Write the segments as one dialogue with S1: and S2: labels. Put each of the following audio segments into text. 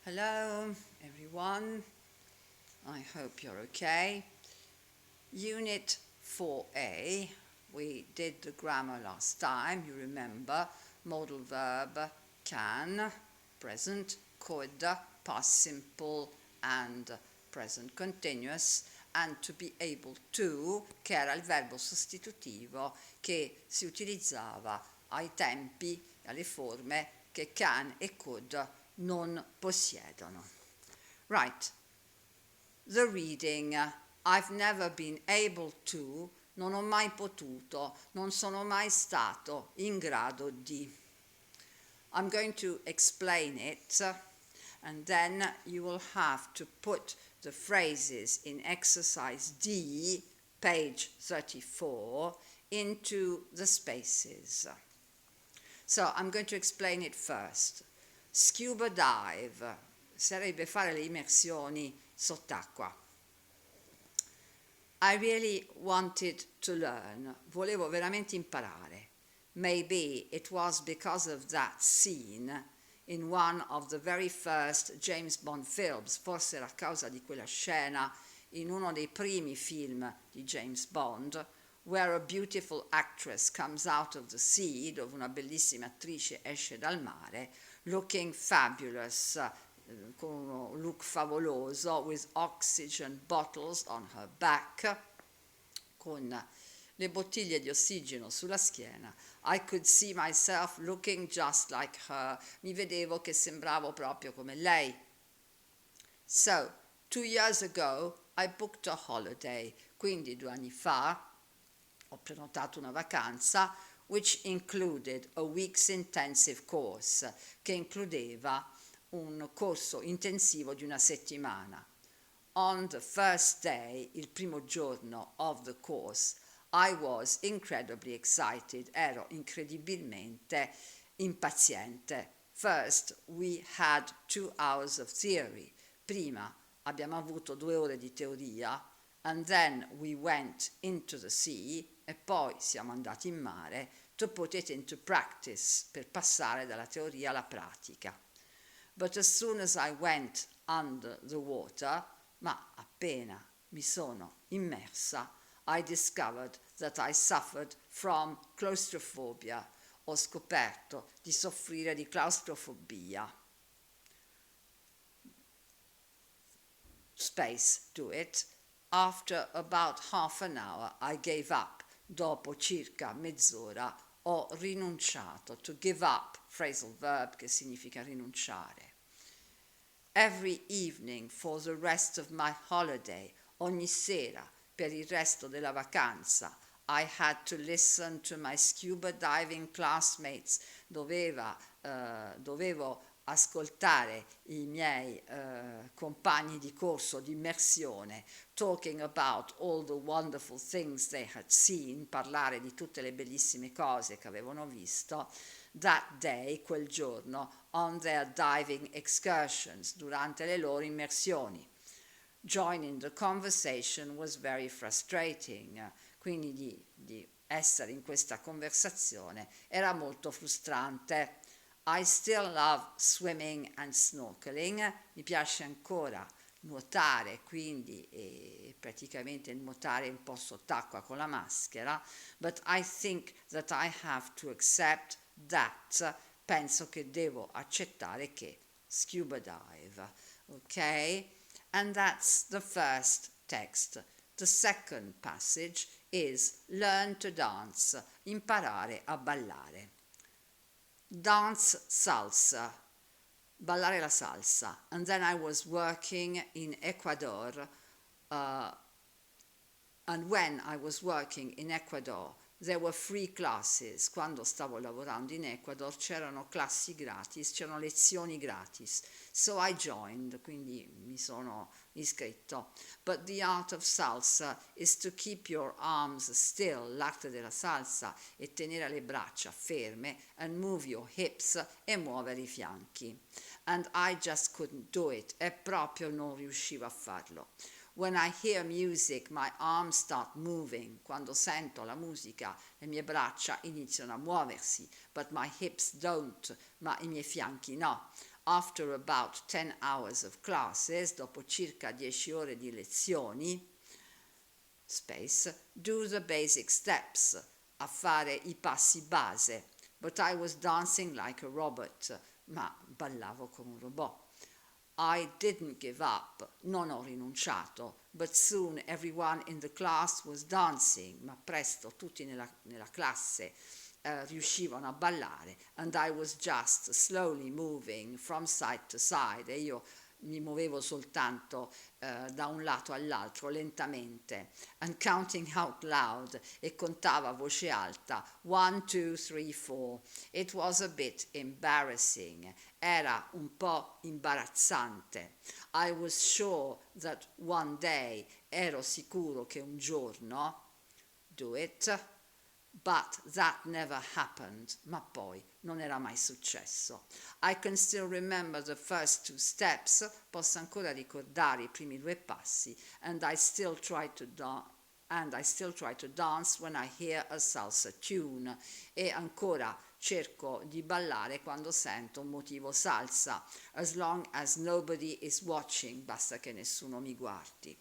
S1: Hello, everyone. I hope you're okay. Unit 4A, we did the grammar last time, you remember. Modal verb, can, present, could, past simple, and present continuous, and to be able to, che era il verbo sostitutivo che si utilizzava ai tempi, alle forme che can e could non possiedono. Right, the reading. I've never been able to, non ho mai potuto, non sono mai stato in grado di. I'm going to explain it and then you will have to put the phrases in exercise D, page 34, into the spaces. So I'm going to explain it first. Scuba dive sarebbe fare le immersioni sott'acqua. I really wanted to learn. Volevo veramente imparare. Maybe it was because of that scene in one of the very first James Bond films. Forse era a causa di quella scena in uno dei primi film di James Bond, where a beautiful actress comes out of the sea, dove una bellissima attrice esce dal mare, looking fabulous, con uno look favoloso, with oxygen bottles on her back, con le bottiglie di ossigeno sulla schiena. I could see myself looking just like her. Mi vedevo che sembravo proprio come lei. So, 2 years ago, I booked a holiday. Quindi 2 anni fa ho prenotato una vacanza which included a week's intensive course, che includeva un corso intensivo di una settimana. On the first day, il primo giorno of the course, I was incredibly excited, ero incredibilmente impaziente. First, we had 2 hours of theory. Prima abbiamo avuto 2 ore di teoria, and then we went into the sea, e poi siamo andati in mare, to put it into practice, per passare dalla teoria alla pratica. But as soon as I went under the water, ma appena mi sono immersa, I discovered that I suffered from claustrophobia. Ho scoperto di soffrire di claustrofobia. Space to it. After about half an hour I gave up. Dopo circa mezz'ora ho rinunciato. To give up, phrasal verb che significa rinunciare. Every evening for the rest of my holiday, ogni sera per il resto della vacanza, I had to listen to my scuba diving classmates. Dovevo ascoltare i miei compagni di corso di immersione, talking about all the wonderful things they had seen, parlare di tutte le bellissime cose che avevano visto, that day, quel giorno, on their diving excursions, durante le loro immersioni. Joining the conversation was very frustrating, quindi di essere in questa conversazione era molto frustrante. I still love swimming and snorkeling, mi piace ancora nuotare, quindi praticamente nuotare un po' sott'acqua con la maschera, but I think that I have to accept that, penso che devo accettare che, scuba dive, ok? And that's the first text. The second passage is learn to dance, imparare a ballare. Dance salsa, ballare la salsa. And then I was working in Ecuador, and when I was working in Ecuador, there were free classes. Quando stavo lavorando in Ecuador c'erano classi gratis, c'erano lezioni gratis. So I joined, quindi mi sono iscritto. But the art of salsa is to keep your arms still, l'arte della salsa è tenere le braccia ferme, and move your hips, e muovere i fianchi. And I just couldn't do it, e proprio non riuscivo a farlo. When I hear music, my arms start moving. Quando sento la musica, le mie braccia iniziano a muoversi, but my hips don't, ma i miei fianchi no. after about 10 hours of classes, dopo circa 10 ore di lezioni, space, do the basic steps, a fare i passi base, but I was dancing like a robot, ma ballavo come un robot. I didn't give up, non ho rinunciato, but soon everyone in the class was dancing, ma presto tutti nella classe riuscivano a ballare, and I was just slowly moving from side to side, e io mi muovevo soltanto da un lato all'altro lentamente, and counting out loud, e contavo a voce alta 1, 2, 3, 4. It was a bit embarrassing, era un po' imbarazzante. I was sure that one day, ero sicuro che un giorno, do it, but that never happened, ma poi non era mai successo. I can still remember the first 2 steps, posso ancora ricordare i primi 2 passi, and I still try to dance when I hear a salsa tune, e ancora cerco di ballare quando sento un motivo salsa, as long as nobody is watching, basta che nessuno mi guardi.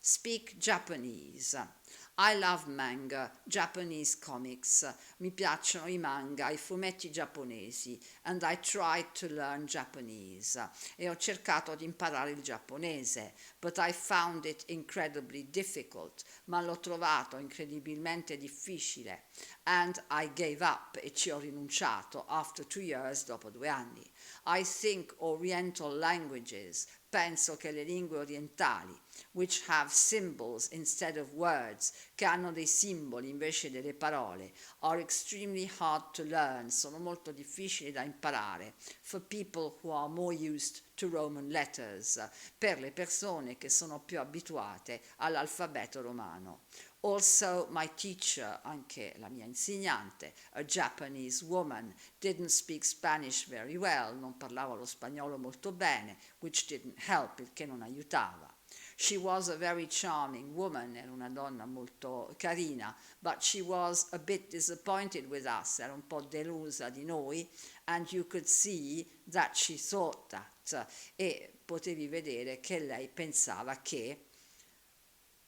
S1: Speak Japanese. I love manga, Japanese comics. Mi piacciono i manga, i fumetti giapponesi, and I tried to learn Japanese. E ho cercato di imparare il giapponese, but I found it incredibly difficult. Ma l'ho trovato incredibilmente difficile. And I gave up, e ci ho rinunciato, after 2 years, dopo 2 anni. I think Oriental languages, penso che le lingue orientali, which have symbols instead of words, che hanno dei simboli invece delle parole, are extremely hard to learn, sono molto difficili da imparare, for people who are more used to Roman letters, per le persone che sono più abituate all'alfabeto romano. Also, my teacher, anche la mia insegnante, a Japanese woman, didn't speak Spanish very well, non parlava lo spagnolo molto bene, which didn't help, il che non aiutava. She was a very charming woman, era una donna molto carina, but she was a bit disappointed with us, era un po' delusa di noi, and you could see that she thought that, e potevi vedere che lei pensava che.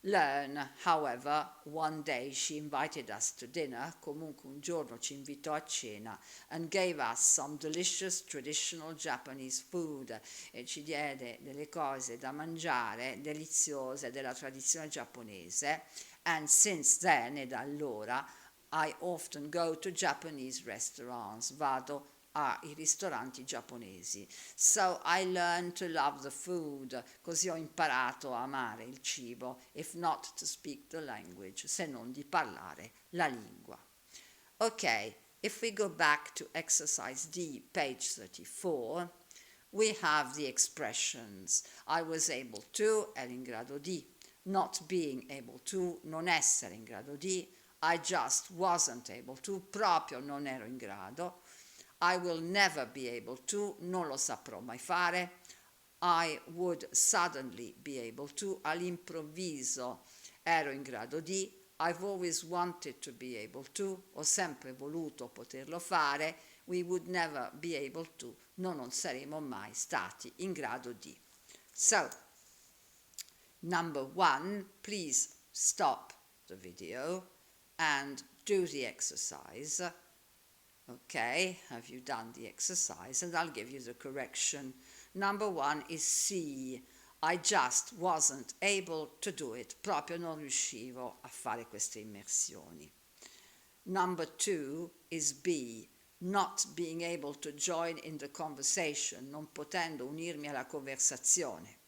S1: Learn, however, one day she invited us to dinner, comunque un giorno ci invitò a cena, and gave us some delicious traditional Japanese food, e ci diede delle cose da mangiare deliziose della tradizione giapponese, and since then, e da allora, I often go to Japanese restaurants, vado ai ristoranti giapponesi. So I learned to love the food, così ho imparato a amare il cibo, if not to speak the language, se non di parlare la lingua. Ok, if we go back to exercise D, page 34, we have the expressions I was able to, ero in grado di, not being able to, non essere in grado di, I just wasn't able to, proprio non ero in grado, I will never be able to, non lo saprò mai fare. I would suddenly be able to, all'improvviso ero in grado di. I've always wanted to be able to, ho sempre voluto poterlo fare. We would never be able to, non saremo mai stati in grado di. So, number 1, please stop the video and do the exercise. Okay, have you done the exercise? And I'll give you the correction. Number 1 is C. I just wasn't able to do it. Proprio non riuscivo a fare queste immersioni. Number 2 is B. Not being able to join in the conversation. Non potendo unirmi alla conversazione.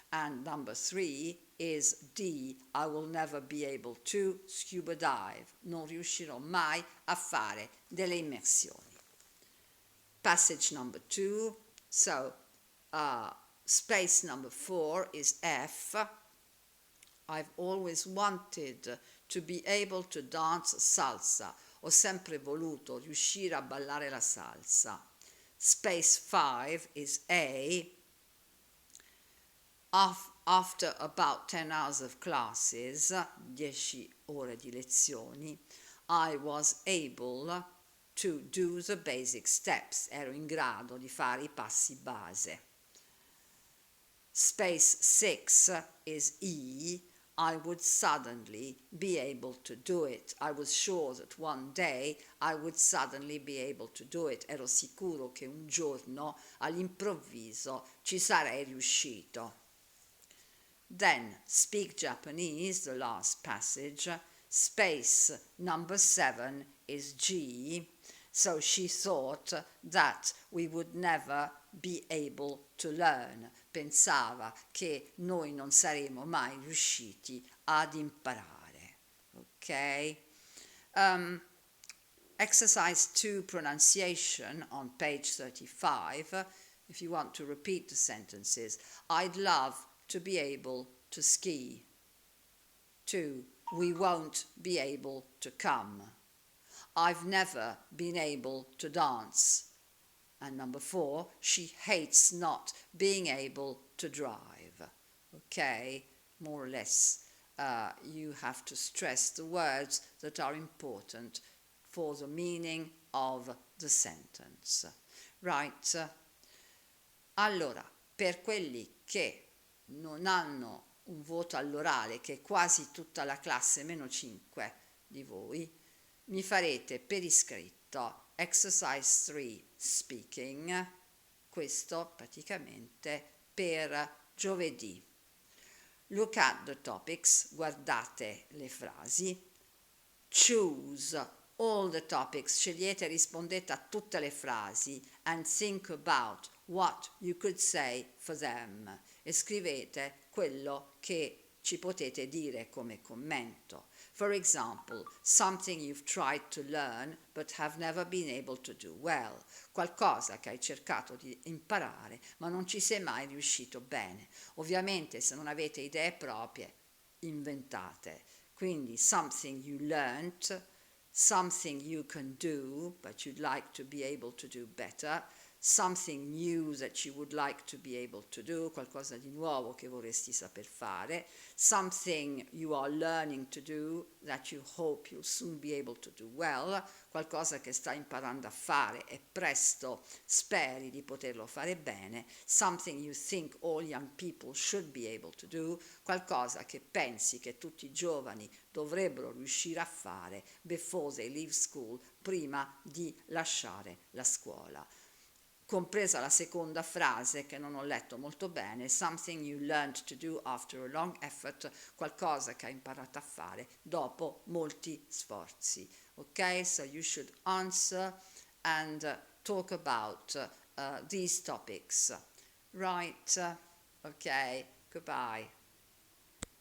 S1: And number 3 is D. I will never be able to scuba dive. Non riuscirò mai a fare delle immersioni. Passage number 2. So, space number 4 is F. I've always wanted to be able to dance salsa. Ho sempre voluto riuscire a ballare la salsa. Space 5 is A. After about 10 hours of classes, 10 ore di lezioni, I was able to do the basic steps, ero in grado di fare I passi base. Space 6 is E, I would suddenly be able to do it. I was sure that one day I would suddenly be able to do it. Ero sicuro che un giorno all'improvviso ci sarei riuscito. Then speak Japanese, the last passage. Space number 7 is G. So she thought that we would never be able to learn. Pensava che noi non saremmo mai riusciti ad imparare. Ok? Exercise 2 pronunciation on page 35. If you want to repeat the sentences. I'd love to be able to ski. 2. We won't be able to come. I've never been able to dance. And number 4, she hates not being able to drive. Okay, more or less, you have to stress the words that are important for the meaning of the sentence. Right? Allora, per quelli che non hanno un voto all'orale, che è quasi tutta la classe meno 5 di voi, mi farete per iscritto exercise 3 speaking, questo praticamente per giovedì. Look at the topics, guardate le frasi, choose all the topics, scegliete e rispondete a tutte le frasi and think about what you could say for them e scrivete quello che ci potete dire come commento. For example, something you've tried to learn but have never been able to do well. Qualcosa che hai cercato di imparare ma non ci sei mai riuscito bene. Ovviamente se non avete idee proprie, inventate. Quindi something you learnt, something you can do but you'd like to be able to do better, something new that you would like to be able to do, qualcosa di nuovo che vorresti saper fare, something you are learning to do that you hope you'll soon be able to do well, qualcosa che stai imparando a fare e presto speri di poterlo fare bene, something you think all young people should be able to do, qualcosa che pensi che tutti i giovani dovrebbero riuscire a fare before they leave school, prima di lasciare la scuola. Compresa la seconda frase che non ho letto molto bene, something you learned to do after a long effort, qualcosa che hai imparato a fare dopo molti sforzi. Ok, so you should answer and talk about these topics. Right, ok, goodbye.